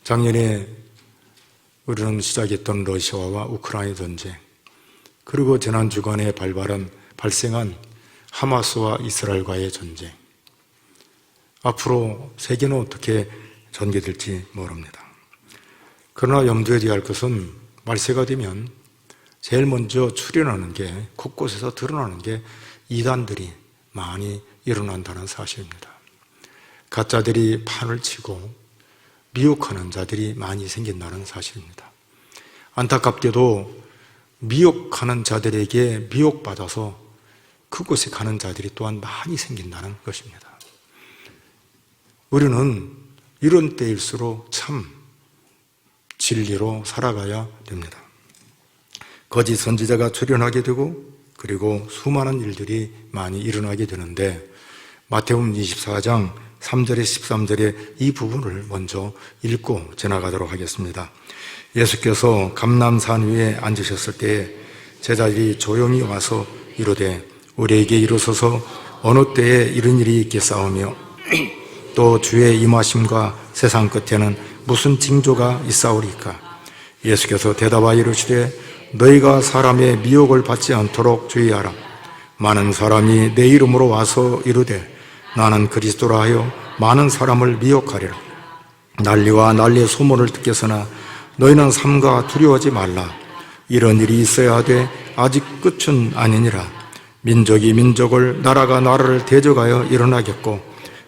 작년에 우리는 시작했던 러시아와 우크라이나 전쟁, 그리고 지난 주간에 발생한 하마스와 이스라엘과의 전쟁, 앞으로 세계는 어떻게 전개될지 모릅니다. 그러나 염두에 둬야 할 것은 말세가 되면 제일 먼저 출현하는 게, 곳곳에서 드러나는 게 이단들이 많이 일어난다는 사실입니다. 가짜들이 판을 치고 미혹하는 자들이 많이 생긴다는 사실입니다. 안타깝게도 미혹하는 자들에게 미혹받아서 그곳에 가는 자들이 또한 많이 생긴다는 것입니다. 우리는 이런 때일수록 참 진리로 살아가야 됩니다. 거짓 선지자가 출현하게 되고, 그리고 수많은 일들이 많이 일어나게 되는데, 마태복음 24장 3절에 13절에 이 부분을 먼저 읽고 지나가도록 하겠습니다. 예수께서 감람산 위에 앉으셨을 때에 제자들이 조용히 와서 이르되 우리에게 이르소서 어느 때에 이런 일이 있겠사오며 또 주의 임하심과 세상 끝에는 무슨 징조가 있사오리까? 예수께서 대답하여 이르시되 너희가 사람의 미혹을 받지 않도록 주의하라. 많은 사람이 내 이름으로 와서 이르되 나는 그리스도라 하여 많은 사람을 미혹하리라. 난리와 난리의 소문을 듣겠으나 너희는 삼가 두려워하지 말라. 이런 일이 있어야 하되 아직 끝은 아니니라. 민족이 민족을, 나라가 나라를 대적하여 일어나겠고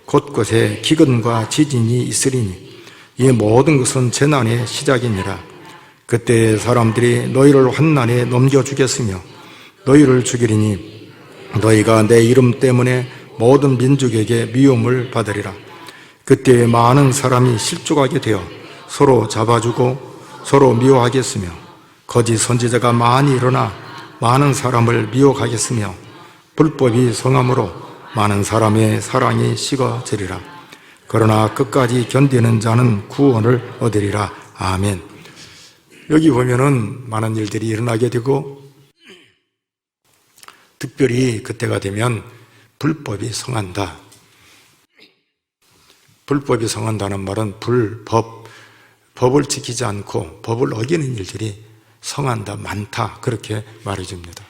곳곳에 기근과 지진이 있으리니 이 모든 것은 재난의 시작이니라. 그때 사람들이 너희를 환난에 넘겨주겠으며 너희를 죽이리니 너희가 내 이름 때문에 모든 민족에게 미움을 받으리라. 그때 많은 사람이 실족하게 되어 서로 잡아주고 서로 미워하겠으며 거짓 선지자가 많이 일어나 많은 사람을 미혹하겠으며 불법이 성함으로 많은 사람의 사랑이 식어지리라. 그러나 끝까지 견디는 자는 구원을 얻으리라. 아멘. 여기 보면은 많은 일들이 일어나게 되고, 특별히 그때가 되면 불법이 성한다. 불법이 성한다는 말은 법을 지키지 않고 법을 어기는 일들이 성한다, 많다, 그렇게 말해줍니다.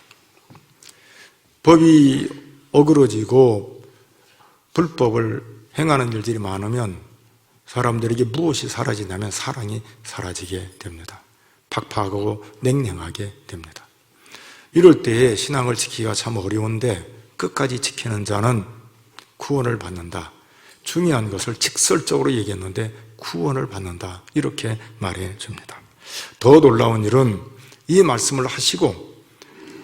법이 어그러지고 불법을 행하는 일들이 많으면 사람들에게 무엇이 사라지냐면 사랑이 사라지게 됩니다. 팍팍하고 냉랭하게 됩니다. 이럴 때에 신앙을 지키기가 참 어려운데 끝까지 지키는 자는 구원을 받는다. 중요한 것을 직설적으로 얘기했는데 구원을 받는다. 이렇게 말해 줍니다. 더 놀라운 일은 이 말씀을 하시고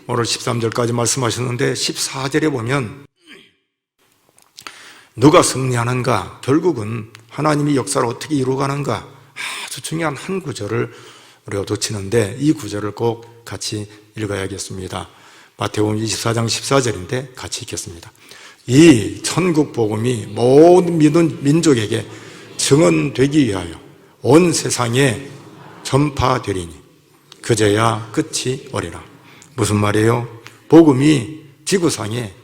오늘 13절까지 말씀하셨는데 14절에 보면 누가 승리하는가? 결국은 하나님이 역사를 어떻게 이루어가는가? 아주 중요한 한 구절을 우리가 놓치는데 이 구절을 꼭 같이 읽어야겠습니다. 마태복음 24장 14절인데 같이 읽겠습니다. 이 천국 복음이 모든 믿은 민족에게 증언되기 위하여 온 세상에 전파되리니 그제야 끝이 오리라. 무슨 말이에요? 복음이 지구상에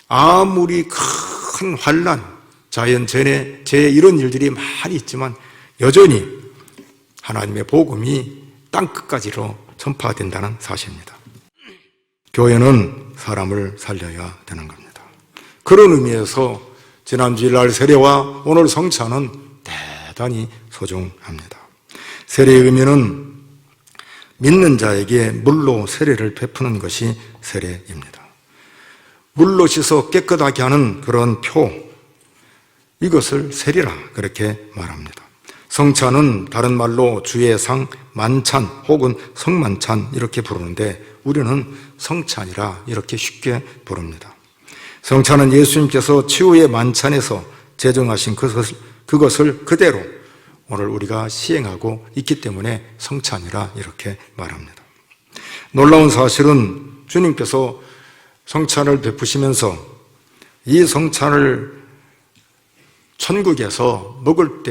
아무리 큰 환난, 자연재해 이런 일들이 많이 있지만 여전히 하나님의 복음이 땅끝까지로 전파된다는 사실입니다. 교회는 사람을 살려야 되는 겁니다. 그런 의미에서 지난 주일날 세례와 오늘 성찬은 대단히 소중합니다. 세례의 의미는 믿는 자에게 물로 세례를 베푸는 것이 세례입니다. 물로 씻어 깨끗하게 하는 그런 표, 이것을 세례라 그렇게 말합니다. 성찬은 다른 말로 주의 상, 만찬 혹은 성만찬 이렇게 부르는데 우리는 성찬이라 이렇게 쉽게 부릅니다. 성찬은 예수님께서 치유의 만찬에서 제정하신 그것을 그대로 오늘 우리가 시행하고 있기 때문에 성찬이라 이렇게 말합니다. 놀라운 사실은 주님께서 성찬을 베푸시면서 이 성찬을 천국에서 먹을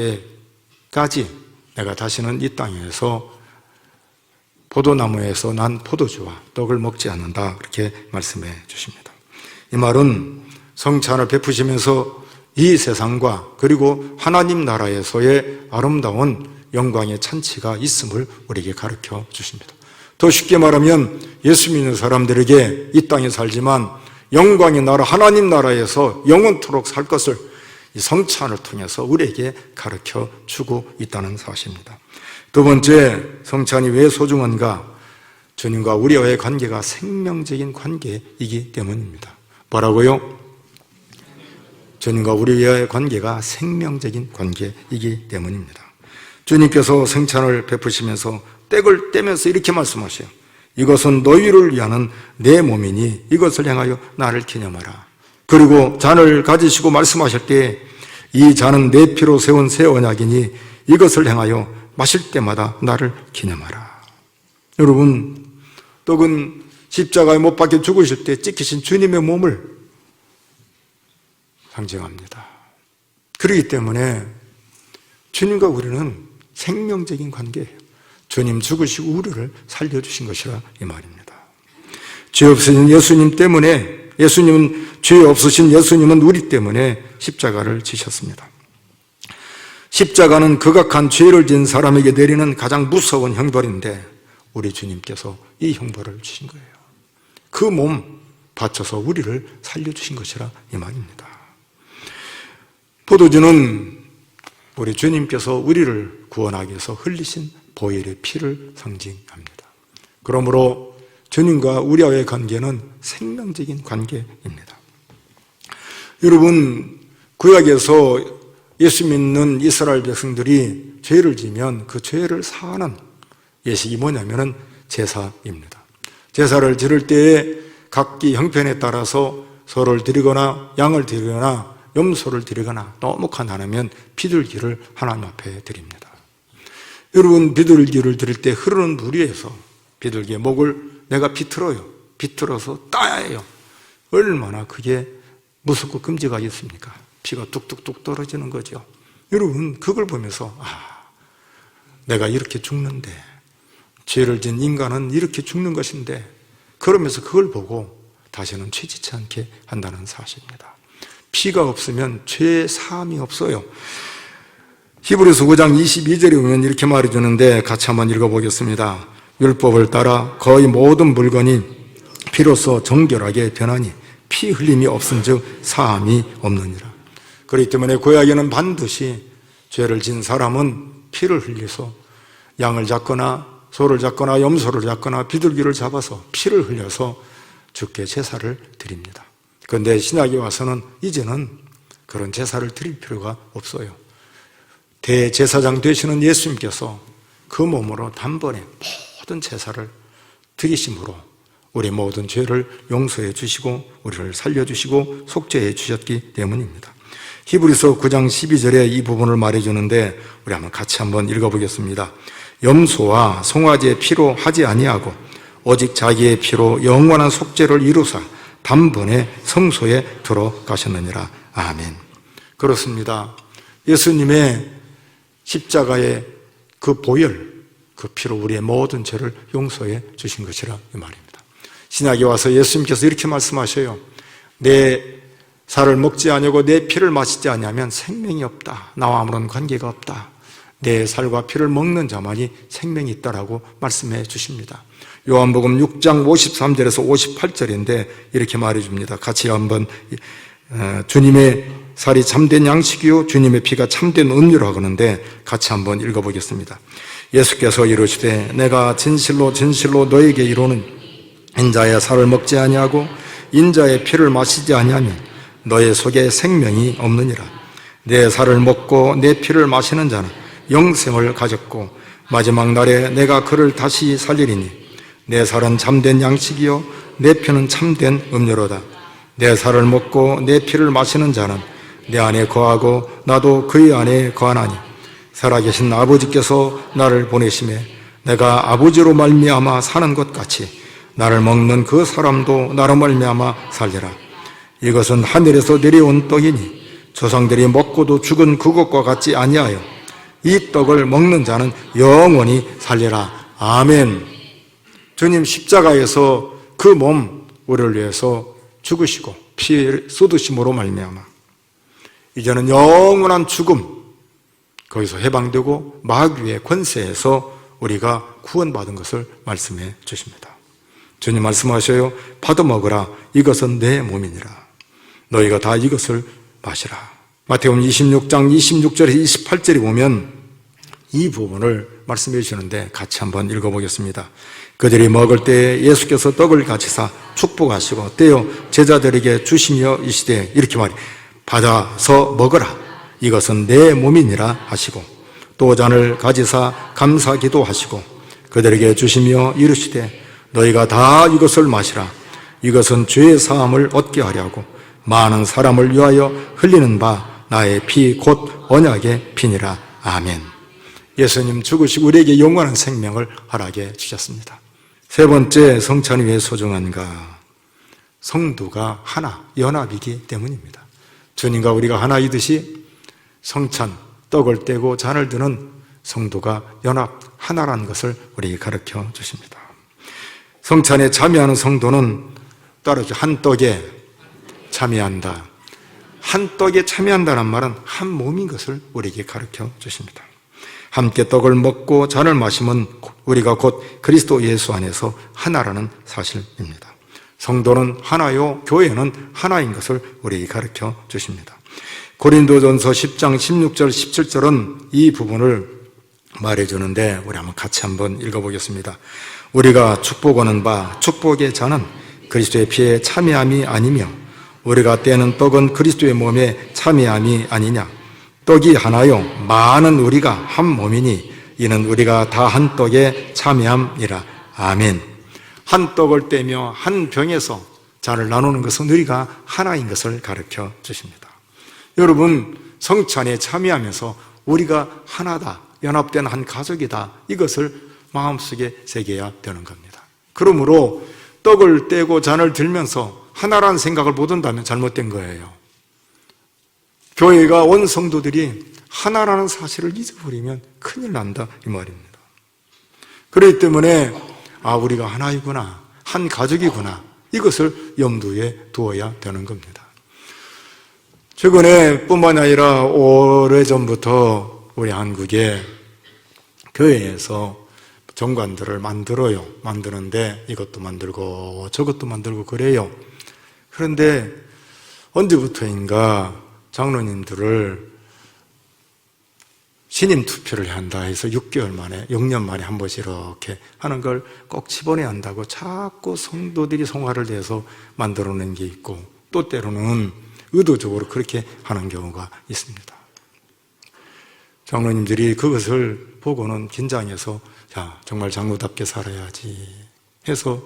때까지 내가 다시는 이 땅에서 포도나무에서 난 포도주와 떡을 먹지 않는다, 그렇게 말씀해 주십니다. 이 말은 성찬을 베푸시면서 이 세상과 그리고 하나님 나라에서의 아름다운 영광의 찬치가 있음을 우리에게 가르쳐 주십니다. 더 쉽게 말하면 예수 믿는 사람들에게 이 땅에 살지만 영광의 나라 하나님 나라에서 영원토록 살 것을 이 성찬을 통해서 우리에게 가르쳐 주고 있다는 사실입니다. 두 번째, 성찬이 왜 소중한가? 주님과 우리와의 관계가 생명적인 관계이기 때문입니다. 뭐라고요? 주님과 우리와의 관계가 생명적인 관계이기 때문입니다. 주님께서 성찬을 베푸시면서 떡을 떼면서 이렇게 말씀하셔요. 이것은 너희를 위하는 내 몸이니 이것을 행하여 나를 기념하라. 그리고 잔을 가지시고 말씀하실 때 이 잔은 내 피로 세운 새 언약이니 이것을 행하여 마실 때마다 나를 기념하라. 여러분, 떡은 십자가에 못 박혀 죽으실 때 찢기신 주님의 몸을 상징합니다. 그렇기 때문에 주님과 우리는 생명적인 관계예요. 주님 죽으시고 우리를 살려주신 것이라 이 말입니다. 죄 없으신 예수님 때문에, 죄 없으신 예수님은 우리 때문에 십자가를 지셨습니다. 십자가는 극악한 죄를 지은 사람에게 내리는 가장 무서운 형벌인데 우리 주님께서 이 형벌을 주신 거예요. 그 몸 바쳐서 우리를 살려주신 것이라 이 말입니다. 포도주는 우리 주님께서 우리를 구원하기 위해서 흘리신 보혈의 피를 상징합니다. 그러므로 주님과 우리와의 관계는 생명적인 관계입니다. 여러분, 구약에서 예수 믿는 이스라엘 백성들이 죄를 지면 그 죄를 사하는 예식이 뭐냐면은 제사입니다. 제사를 지를 때에 각기 형편에 따라서 소를 드리거나 양을 드리거나 염소를 드리거나 너무 가난하면 비둘기를 하나님 앞에 드립니다. 여러분, 비둘기를 드릴 때 흐르는 물 위에서 비둘기의 목을 내가 비틀어요. 비틀어서 따야 해요. 얼마나 그게 무섭고 끔찍하겠습니까? 피가 뚝뚝뚝 떨어지는 거죠. 여러분, 그걸 보면서 내가 이렇게 죽는데, 죄를 지은 인간은 이렇게 죽는 것인데, 그러면서 그걸 보고 다시는 죄짓지 않게 한다는 사실입니다. 피가 없으면 죄 사함이 없어요. 히브리서 9장 22절에 보면 이렇게 말해주는데 같이 한번 읽어보겠습니다. 율법을 따라 거의 모든 물건이 피로써 정결하게 변하니 피 흘림이 없은즉 사함이 없느니라. 그렇기 때문에 구약에는 반드시 죄를 지은 사람은 피를 흘려서 양을 잡거나 소를 잡거나 염소를 잡거나 비둘기를 잡아서 피를 흘려서 주께 제사를 드립니다. 그런데 신약에 와서는 이제는 그런 제사를 드릴 필요가 없어요. 대제사장 되시는 예수님께서 그 몸으로 단번에 모든 제사를 드리심으로 우리 모든 죄를 용서해 주시고 우리를 살려주시고 속죄해 주셨기 때문입니다. 히브리서 9장 12절에 이 부분을 말해주는데 우리 한번 같이 한번 읽어보겠습니다. 염소와 송아지의 피로 하지 아니하고 오직 자기의 피로 영원한 속죄를 이루사 단번에 성소에 들어가셨느니라. 아멘. 그렇습니다. 예수님의 십자가의 그 보혈, 그 피로 우리의 모든 죄를 용서해 주신 것이라 이 말입니다. 신약에 와서 예수님께서 이렇게 말씀하셔요. 내 살을 먹지 아니하고 내 피를 마시지 아니하면 생명이 없다. 나와 아무런 관계가 없다. 내 살과 피를 먹는 자만이 생명이 있다라고 말씀해 주십니다. 요한복음 6장 53절에서 58절인데 이렇게 말해줍니다. 같이 한번 주님의 살이 참된 양식이요 주님의 피가 참된 음료라고 하는데 같이 한번 읽어보겠습니다. 예수께서 이르시되 내가 진실로 진실로 너에게 이르노니 인자의 살을 먹지 아니하고 인자의 피를 마시지 아니하면 너의 속에 생명이 없느니라. 내 살을 먹고 내 피를 마시는 자는 영생을 가졌고 마지막 날에 내가 그를 다시 살리리니 내 살은 참된 양식이요 내 피는 참된 음료로다. 내 살을 먹고 내 피를 마시는 자는 내 안에 거하고 나도 그의 안에 거하나니 살아계신 아버지께서 나를 보내심에 내가 아버지로 말미암아 사는 것 같이 나를 먹는 그 사람도 나로 말미암아 살리라. 이것은 하늘에서 내려온 떡이니 조상들이 먹고도 죽은 그것과 같지 아니하여 이 떡을 먹는 자는 영원히 살리라. 아멘. 주님 십자가에서 그 몸 우리를 위해서 죽으시고 피 쏟으심으로 말미암아 이제는 영원한 죽음 거기서 해방되고 마귀의 권세에서 우리가 구원받은 것을 말씀해 주십니다. 주님 말씀하셔요. 받아 먹으라. 이것은 내 몸이니라. 너희가 다 이것을 마시라. 마태복음 26장 26절에서 28절에 보면 이 부분을 말씀해 주시는데 같이 한번 읽어보겠습니다. 그들이 먹을 때 예수께서 떡을 가지사 축복하시고 떼어 제자들에게 주시며 이시되 이렇게 말해 받아서 먹으라. 이것은 내 몸이니라 하시고 또 잔을 가지사 감사 기도하시고 그들에게 주시며 이르시되 너희가 다 이것을 마시라. 이것은 죄의 사함을 얻게 하려고 많은 사람을 위하여 흘리는 바 나의 피 곧 언약의 피니라. 아멘. 예수님 죽으시고 우리에게 영원한 생명을 허락해 주셨습니다. 세 번째, 성찬이 왜 소중한가? 성도가 하나, 연합이기 때문입니다. 주님과 우리가 하나이듯이 성찬, 떡을 떼고 잔을 드는 성도가 연합, 하나라는 것을 우리에게 가르쳐 주십니다. 성찬에 참여하는 성도는 따르죠. 한 떡에 참여한다. 한 떡에 참여한다는 말은 한 몸인 것을 우리에게 가르쳐 주십니다. 함께 떡을 먹고 잔을 마시면 우리가 곧 그리스도 예수 안에서 하나라는 사실입니다. 성도는 하나요, 교회는 하나인 것을 우리에게 가르쳐 주십니다. 고린도전서 10장 16절 17절은 이 부분을 말해주는데 우리 한번 같이 한번 읽어보겠습니다. 우리가 축복하는 바 축복의 잔은 그리스도의 피에 참여함이 아니며 우리가 떼는 떡은 그리스도의 몸에 참여함이 아니냐. 떡이 하나요 많은 우리가 한 몸이니 이는 우리가 다 한 떡에 참여함이라. 아멘. 한 떡을 떼며 한 병에서 잔을 나누는 것은 우리가 하나인 것을 가르쳐 주십니다. 여러분, 성찬에 참여하면서 우리가 하나다, 연합된 한 가족이다, 이것을 마음속에 새겨야 되는 겁니다. 그러므로 떡을 떼고 잔을 들면서 하나라는 생각을 못 한다면 잘못된 거예요. 교회가 온 성도들이 하나라는 사실을 잊어버리면 큰일 난다, 이 말입니다. 그렇기 때문에 우리가 하나이구나, 한 가족이구나, 이것을 염두에 두어야 되는 겁니다. 최근에 뿐만 아니라 오래전부터 우리 한국에 교회에서 정관들을 만드는데 이것도 만들고 저것도 만들고 그래요. 그런데 언제부터인가 장로님들을 신임 투표를 한다 해서 6개월 만에, 6년 만에 한 번씩 이렇게 하는 걸 꼭 집어내야 한다고 자꾸 성도들이 성화를 내서 만들어낸 게 있고 또 때로는 의도적으로 그렇게 하는 경우가 있습니다. 장로님들이 그것을 보고는 긴장해서 정말 장로답게 살아야지 해서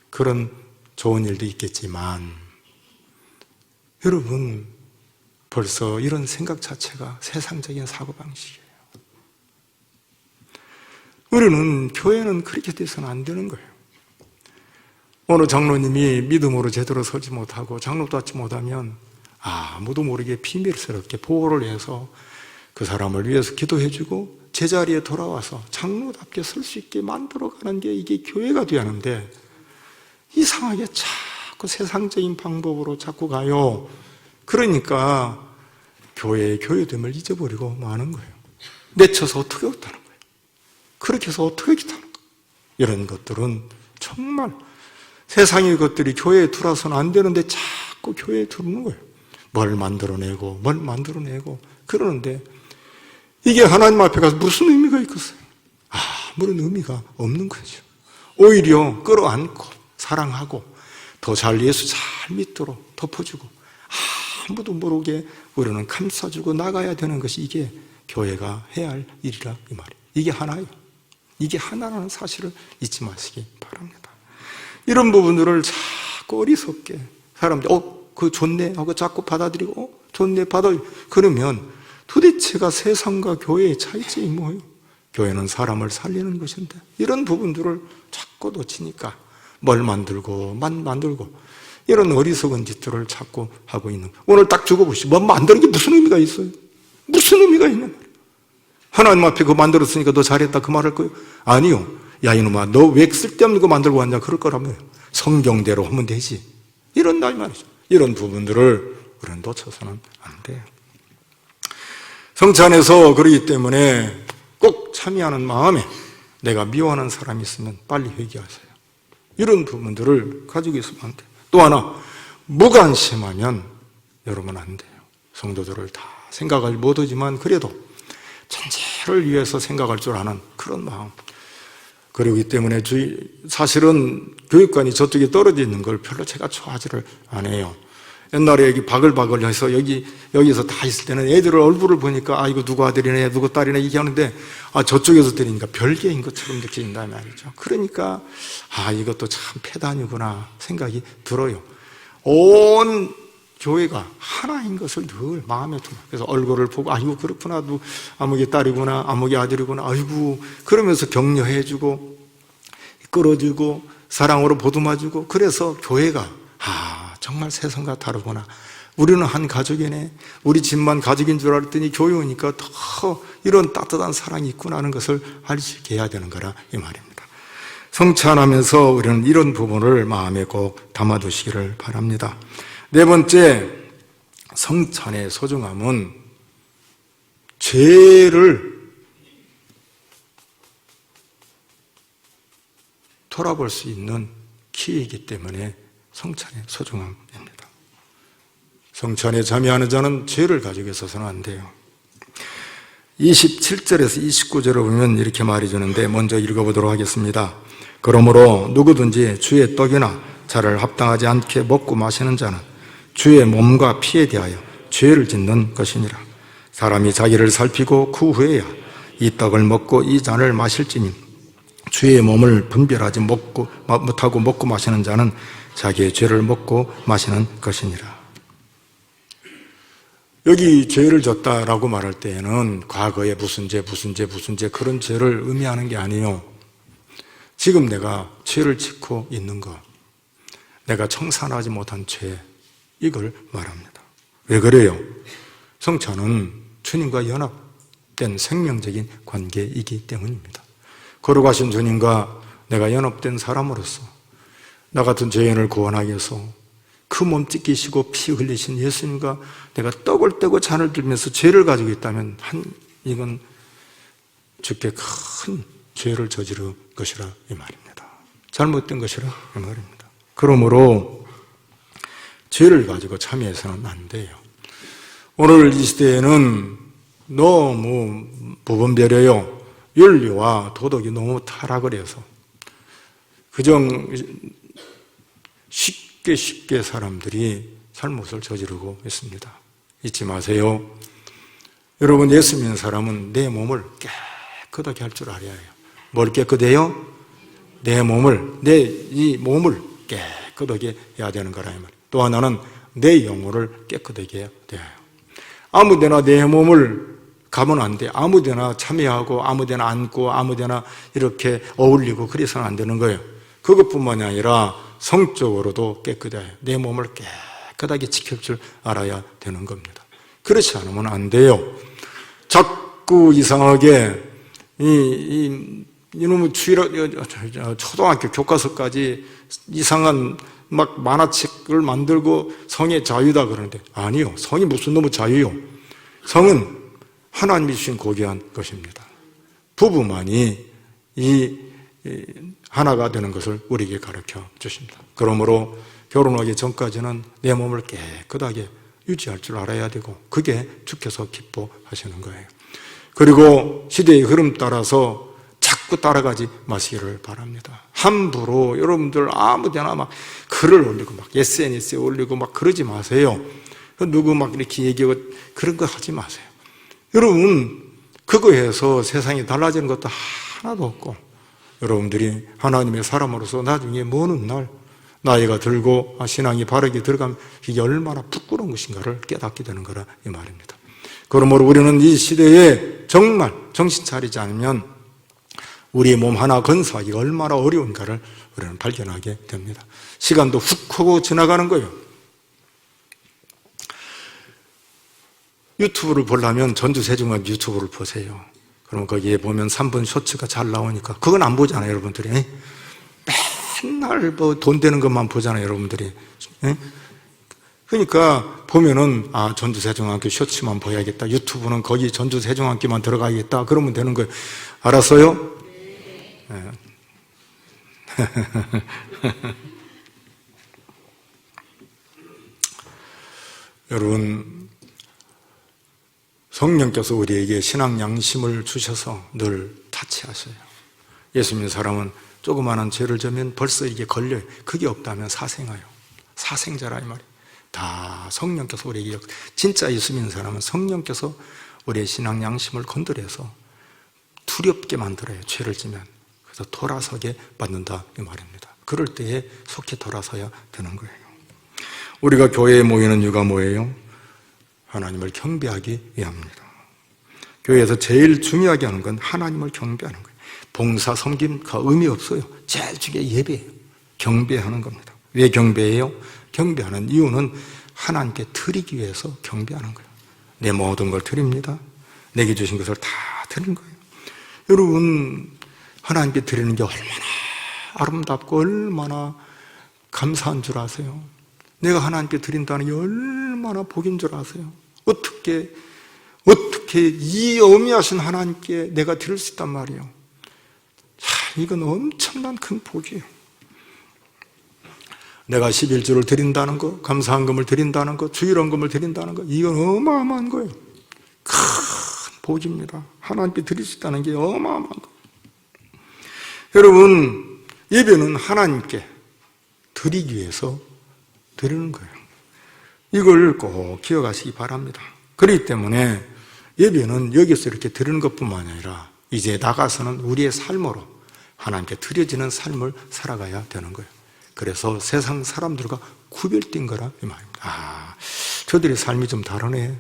그런 좋은 일도 있겠지만 여러분, 벌써 이런 생각 자체가 세상적인 사고방식이에요. 우리는, 교회는 그렇게 돼서는 안 되는 거예요. 어느 장로님이 믿음으로 제대로 서지 못하고 장로도 받지 못하면 아무도 모르게 비밀스럽게 보호를 해서 그 사람을 위해서 기도해주고 제자리에 돌아와서 장로답게 설 수 있게 만들어가는 게 이게 교회가 돼야 하는데 이상하게 자꾸 세상적인 방법으로 자꾸 가요. 그러니까 교회의 교회됨을 잊어버리고 마는 거예요. 내쳐서 어떻게 했다는 거예요. 그렇게 해서 어떻게 했다는 거예요. 이런 것들은 정말 세상의 것들이 교회에 들어와서는 안 되는데 자꾸 교회에 들어오는 거예요. 뭘 만들어내고 그러는데 이게 하나님 앞에 가서 무슨 의미가 있겠어요? 아무런 의미가 없는 거죠. 오히려 끌어안고 사랑하고 더 잘 예수 잘 믿도록 덮어주고 아무도 모르게 우리는 감싸주고 나가야 되는 것이 이게 교회가 해야 할 일이라 이 말이에요. 이게 하나예요. 이게 하나라는 사실을 잊지 마시기 바랍니다. 이런 부분들을 자꾸 어리석게 사람들이 그거 좋네 하고 자꾸 받아들이고 좋네 그러면 도대체가 세상과 교회의 차이점이 뭐예요? 교회는 사람을 살리는 것인데 이런 부분들을 자꾸 놓치니까 뭘 만들고 이런 어리석은 짓들을 자꾸 하고 있는 거예요. 오늘 딱 적어보시죠. 뭐 만드는 게 무슨 의미가 있어요? 무슨 의미가 있는 말이에요? 하나님 앞에 그거 만들었으니까 너 잘했다 그 말할 거예요? 아니요. 야 이놈아 너 왜 쓸데없는 거 만들고 왔냐 그럴 거라며요. 성경대로 하면 되지. 이런다 이 말이죠. 이런 부분들을 우리는 놓쳐서는 안 돼요. 성찬 안에서 그러기 때문에 꼭 참여하는 마음에 내가 미워하는 사람이 있으면 빨리 회개하세요. 이런 부분들을 가지고 있으면 안 돼요. 또 하나 무관심하면 여러분 안 돼요. 성도들을 다 생각을 못하지만 그래도 전체를 위해서 생각할 줄 아는 그런 마음. 그러기 때문에 사실은 교육관이 저쪽에 떨어져 있는 걸 별로 제가 좋아하지를 않아요. 옛날에 여기 바글바글 해서 여기서 다 있을 때는 애들을 얼굴을 보니까 아 이거 누구 아들이네 누구 딸이네 이게 하는데 아 저쪽에서 때리니까 별개인 것처럼 느껴진다 말이죠. 그러니까 아 이것도 참 폐단이구나 생각이 들어요. 온 교회가 하나인 것을 늘 마음에 두고 그래서 얼굴을 보고 아이고 그렇구나 아무개 딸이구나 아무개 아들이구나 아이고 그러면서 격려해주고 끌어주고 사랑으로 보듬어주고 그래서 교회가 정말 세상과 다르구나. 우리는 한 가족이네. 우리 집만 가족인 줄 알았더니 교회 오니까 더 이런 따뜻한 사랑이 있구나 하는 것을 알 수 있게 해야 되는 거라 이 말입니다. 성찬하면서 우리는 이런 부분을 마음에 꼭 담아두시기를 바랍니다. 네 번째, 성찬의 소중함은 죄를 돌아볼 수 있는 기회이기 때문에 성찬의 소중함입니다. 성찬에 참여하는 자는 죄를 가지고 있어서는 안 돼요. 27절에서 29절을 보면 이렇게 말해주는데 먼저 읽어보도록 하겠습니다. 그러므로 누구든지 주의 떡이나 자를 합당하지 않게 먹고 마시는 자는 주의 몸과 피에 대하여 죄를 짓는 것이니라. 사람이 자기를 살피고 그 후에야 이 떡을 먹고 이 잔을 마실지니 주의 몸을 분별하지 못하고 먹고 마시는 자는 자기의 죄를 먹고 마시는 것이니라. 여기 죄를 졌다라고 말할 때에는 과거에 무슨 죄 그런 죄를 의미하는 게 아니에요. 지금 내가 죄를 짓고 있는 것, 내가 청산하지 못한 죄, 이걸 말합니다. 왜 그래요? 성찬은 주님과 연합된 생명적인 관계이기 때문입니다. 걸어가신 주님과 내가 연합된 사람으로서 나 같은 죄인을 구원하기 위해서 그 몸 찢기시고 피 흘리신 예수님과 내가 떡을 떼고 잔을 들면서 죄를 가지고 있다면 이건 주께 큰 죄를 저지른 것이라 이 말입니다. 잘못된 것이라 이 말입니다. 그러므로 죄를 가지고 참여해서는 안 돼요. 오늘 이 시대에는 너무 부분별해요. 윤리와 도덕이 너무 타락을 해서 그정 쉽게 사람들이 잘못을 저지르고 있습니다. 잊지 마세요. 여러분 예수 믿는 사람은 내 몸을 깨끗하게 할 줄 알아야 해요. 뭘 깨끗해요? 내 이 몸을 깨끗하게 해야 되는 거라 이 말이에요. 또 하나는 내 영혼을 깨끗하게 해야 돼요. 아무데나 내 몸을 가면 안 돼. 아무데나 참여하고 아무데나 앉고 아무데나 이렇게 어울리고 그래서는 안 되는 거예요. 그것뿐만이 아니라 성적으로도 깨끗해야 해요. 내 몸을 깨끗하게 지킬 줄 알아야 되는 겁니다. 그렇지 않으면 안 돼요. 자꾸 이상하게 이놈의 초등학교 교과서까지 이상한 막 만화책을 만들고 성의 자유다 그러는데 아니요. 성이 무슨 놈의 자유요? 성은 하나님이 주신 고귀한 것입니다. 부부만이 하나가 되는 것을 우리에게 가르쳐 주십니다. 그러므로 결혼하기 전까지는 내 몸을 깨끗하게 유지할 줄 알아야 되고 그게 주께서 기뻐하시는 거예요. 그리고 시대의 흐름 따라서 자꾸 따라가지 마시기를 바랍니다. 함부로 여러분들 아무데나 막 글을 올리고 막 SNS에 올리고 막 그러지 마세요. 누구 막 이렇게 얘기하고 그런 거 하지 마세요. 여러분 그거 해서 세상이 달라지는 것도 하나도 없고 여러분들이 하나님의 사람으로서 나중에 먼 훗날 나이가 들고 신앙이 바르게 들어가면 이게 얼마나 부끄러운 것인가를 깨닫게 되는 거라 이 말입니다. 그러므로 우리는 이 시대에 정말 정신 차리지 않으면 우리의 몸 하나 건사하기가 얼마나 어려운가를 우리는 발견하게 됩니다. 시간도 훅 하고 지나가는 거예요. 유튜브를 보려면 전주세종학 유튜브를 보세요. 그러면 거기에 보면 3분 쇼츠가 잘 나오니까 그건 안 보잖아요, 여러분들이. 맨날 뭐 돈 되는 것만 보잖아요, 여러분들이. 그러니까 보면은 전주세종학교 쇼츠만 봐야겠다. 유튜브는 거기 전주세종학교만 들어가야겠다. 그러면 되는 거예요. 알았어요? 네. 여러분, 성령께서 우리에게 신앙 양심을 주셔서 늘 타치하셔요. 예수 믿는 사람은 조그마한 죄를 지면 벌써 이게 걸려요. 그게 없다면 사생아요. 사생자라 이 말이에요. 다 성령께서 우리에게, 진짜 예수 믿는 사람은 성령께서 우리의 신앙 양심을 건드려서 두렵게 만들어요. 죄를 지면. 그래서 돌아서게 만든다 이 말입니다. 그럴 때에 속히 돌아서야 되는 거예요. 우리가 교회에 모이는 이유가 뭐예요? 하나님을 경배하기 위함입니다. 교회에서 제일 중요하게 하는 건 하나님을 경배하는 거예요. 봉사, 섬김 그 의미 없어요. 제일 중요한 예배예요. 경배하는 겁니다. 왜 경배해요? 경배하는 이유는 하나님께 드리기 위해서 경배하는 거예요. 내 모든 걸 드립니다. 내게 주신 것을 다 드리는 거예요. 여러분, 하나님께 드리는 게 얼마나 아름답고 얼마나 감사한 줄 아세요? 내가 하나님께 드린다는 게 얼마나 복인 줄 아세요? 어떻게 이 어미하신 하나님께 내가 드릴 수 있단 말이에요? 이건 엄청난 큰 복이에요. 내가 11조를 드린다는 거, 감사한금을 드린다는 거, 주일헌금을 드린다는 거, 이건 어마어마한 거예요. 큰 복입니다. 하나님께 드릴 수 있다는 게 어마어마한 거. 여러분, 예배는 하나님께 드리기 위해서 드리는 거예요. 이걸 꼭 기억하시기 바랍니다. 그렇기 때문에 예배는 여기서 이렇게 드리는 것뿐만 아니라 이제 나가서는 우리의 삶으로 하나님께 드려지는 삶을 살아가야 되는 거예요. 그래서 세상 사람들과 구별된 거라 이 말입니다. 저들의 삶이 좀 다르네.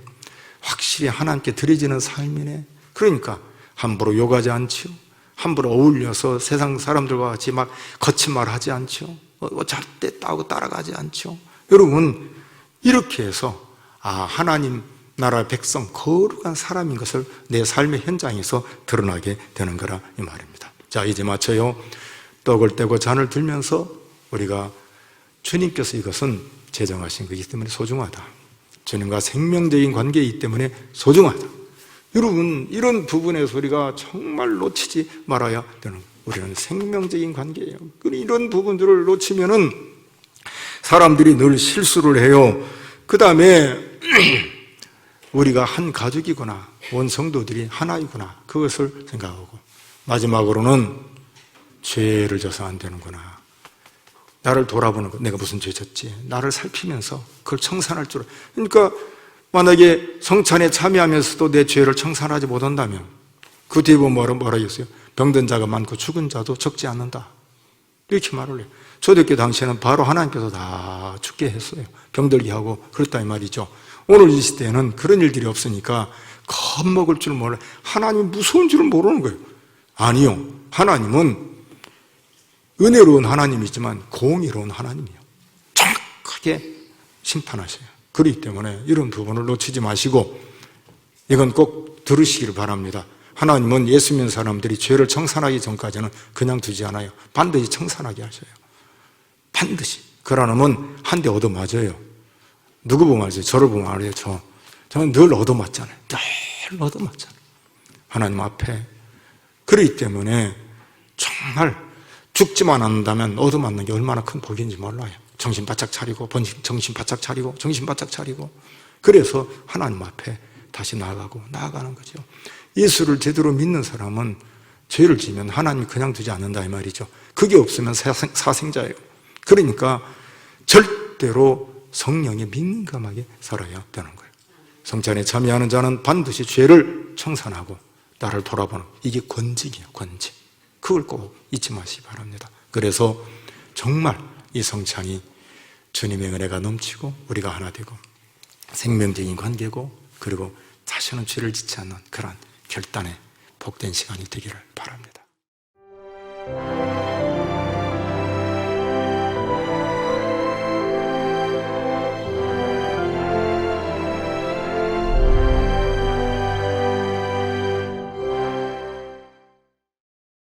확실히 하나님께 드려지는 삶이네. 그러니까 함부로 욕하지 않죠. 함부로 어울려서 세상 사람들과 같이 막 거친 말 하지 않죠. 절대 따라가지 않죠. 여러분, 이렇게 해서 하나님 나라의 백성, 거룩한 사람인 것을 내 삶의 현장에서 드러나게 되는 거라 이 말입니다. 자, 이제 마쳐요. 떡을 떼고 잔을 들면서 우리가 주님께서 이것은 제정하신 것이기 때문에 소중하다. 주님과 생명적인 관계이기 때문에 소중하다. 여러분, 이런 부분에서 우리가 정말 놓치지 말아야 되는 거예요. 우리는 생명적인 관계예요. 이런 부분들을 놓치면은 사람들이 늘 실수를 해요. 그 다음에 우리가 한 가족이구나, 온 성도들이 하나이구나, 그것을 생각하고, 마지막으로는 죄를 져서 안 되는구나. 나를 돌아보는 것, 내가 무슨 죄 졌지? 나를 살피면서 그걸 청산할 줄. 그러니까 만약에 성찬에 참여하면서도 내 죄를 청산하지 못한다면 그 뒤에 보면 뭐라 했어요? 병든 자가 많고 죽은 자도 적지 않는다. 이렇게 말을 해요. 초대교회 당시에는 바로 하나님께서 다 죽게 했어요. 병들게 하고 그랬다 이 말이죠. 오늘 이 시대에는 그런 일들이 없으니까 겁먹을 줄 몰라요. 하나님이 무서운 줄은 모르는 거예요. 아니요. 하나님은 은혜로운 하나님이지만 공의로운 하나님이에요. 정확하게 심판하셔요. 그렇기 때문에 이런 부분을 놓치지 마시고 이건 꼭 들으시기를 바랍니다. 하나님은 예수 믿는 사람들이 죄를 청산하기 전까지는 그냥 두지 않아요. 반드시 청산하게 하셔요. 반드시. 그러려면 한 대 얻어맞아요. 누구 보면 알죠? 저를 보면 알아요. 저는 늘 얻어맞잖아요. 늘 얻어맞잖아요. 하나님 앞에. 그렇기 때문에 정말 죽지만 않는다면 얻어맞는 게 얼마나 큰 복인지 몰라요. 정신 바짝 차리고, 정신 바짝 차리고, 정신 바짝 차리고. 그래서 하나님 앞에 다시 나아가는 거죠. 예수를 제대로 믿는 사람은 죄를 지면 하나님이 그냥 두지 않는다 이 말이죠. 그게 없으면 사생자예요. 그러니까 절대로 성령에 민감하게 살아야 되는 거예요. 성찬에 참여하는 자는 반드시 죄를 청산하고 나를 돌아보는, 이게 권직이에요. 권직. 그걸 꼭 잊지 마시기 바랍니다. 그래서 정말 이 성찬이 주님의 은혜가 넘치고 우리가 하나 되고 생명적인 관계고, 그리고 다시는 죄를 짓지 않는 그런 결단의 복된 시간이 되기를 바랍니다.